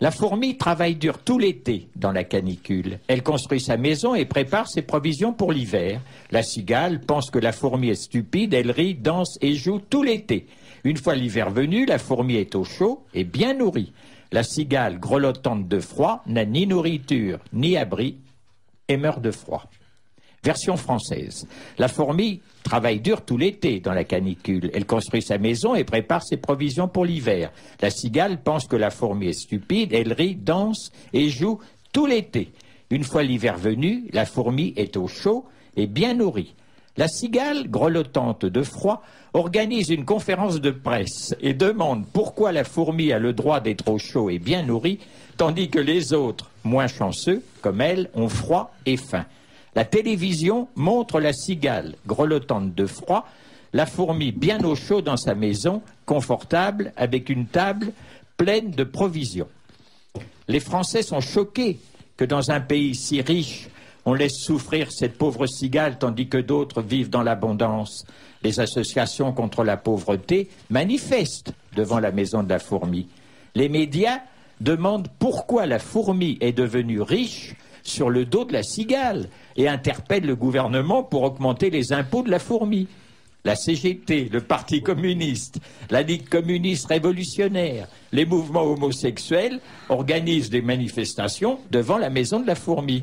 La fourmi travaille dur tout l'été dans la canicule. Elle construit sa maison et prépare ses provisions pour l'hiver. La cigale pense que la fourmi est stupide, elle rit, danse et joue tout l'été. Une fois l'hiver venu, la fourmi est au chaud et bien nourrie. La cigale, grelottante de froid, n'a ni nourriture ni abri et meurt de froid. Version française. La fourmi travaille dur tout l'été dans la canicule. Elle construit sa maison et prépare ses provisions pour l'hiver. La cigale pense que la fourmi est stupide, elle rit, danse et joue tout l'été. Une fois l'hiver venu, la fourmi est au chaud et bien nourrie. La cigale, grelottante de froid, organise une conférence de presse et demande pourquoi la fourmi a le droit d'être au chaud et bien nourrie, tandis que les autres, moins chanceux, comme elle, ont froid et faim. La télévision montre la cigale, grelottante de froid, la fourmi bien au chaud dans sa maison, confortable, avec une table pleine de provisions. Les Français sont choqués que dans un pays si riche, on laisse souffrir cette pauvre cigale tandis que d'autres vivent dans l'abondance. Les associations contre la pauvreté manifestent devant la maison de la fourmi. Les médias demandent pourquoi la fourmi est devenue riche sur le dos de la cigale et interpellent le gouvernement pour augmenter les impôts de la fourmi. La CGT, le Parti communiste, la Ligue communiste révolutionnaire, les mouvements homosexuels organisent des manifestations devant la maison de la fourmi.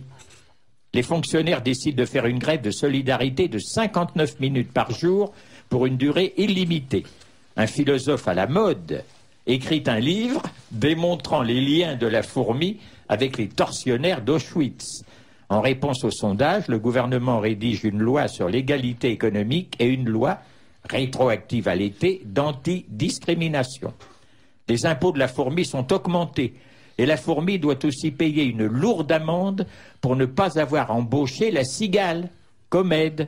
Les fonctionnaires décident de faire une grève de solidarité de 59 minutes par jour pour une durée illimitée. Un philosophe à la mode écrit un livre démontrant les liens de la fourmi avec les tortionnaires d'Auschwitz. En réponse au sondage, le gouvernement rédige une loi sur l'égalité économique et une loi, rétroactive à l'été, d'antidiscrimination. Les impôts de la fourmi sont augmentés et la fourmi doit aussi payer une lourde amende pour ne pas avoir embauché la cigale comme aide.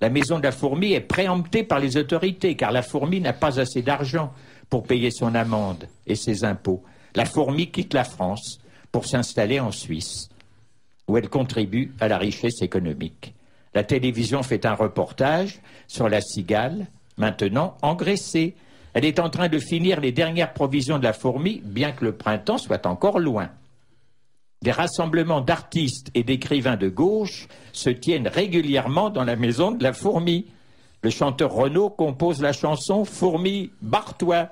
La maison de la fourmi est préemptée par les autorités car la fourmi n'a pas assez d'argent pour payer son amende et ses impôts. La fourmi quitte la France pour s'installer en Suisse, où elle contribue à la richesse économique. La télévision fait un reportage sur la cigale, maintenant engraissée. Elle est en train de finir les dernières provisions de la fourmi, bien que le printemps soit encore loin. Des rassemblements d'artistes et d'écrivains de gauche se tiennent régulièrement dans la maison de la fourmi. Le chanteur Renaud compose la chanson « Fourmi, barre-toi ».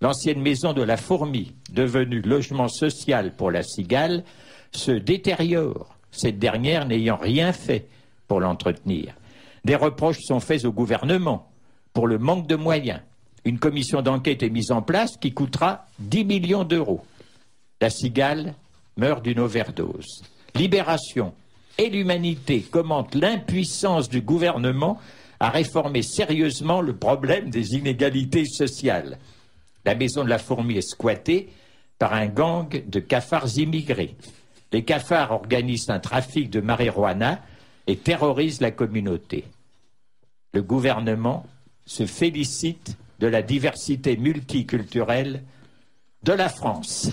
L'ancienne maison de la fourmi, devenue logement social pour la cigale, se détériore, cette dernière n'ayant rien fait pour l'entretenir. Des reproches sont faits au gouvernement pour le manque de moyens. Une commission d'enquête est mise en place qui coûtera 10 millions d'euros. La cigale meurt d'une overdose. Libération et l'Humanité commentent l'impuissance du gouvernement à réformer sérieusement le problème des inégalités sociales. La maison de la fourmi est squattée par un gang de cafards immigrés. Les cafards organisent un trafic de marijuana et terrorisent la communauté. Le gouvernement se félicite de la diversité multiculturelle de la France.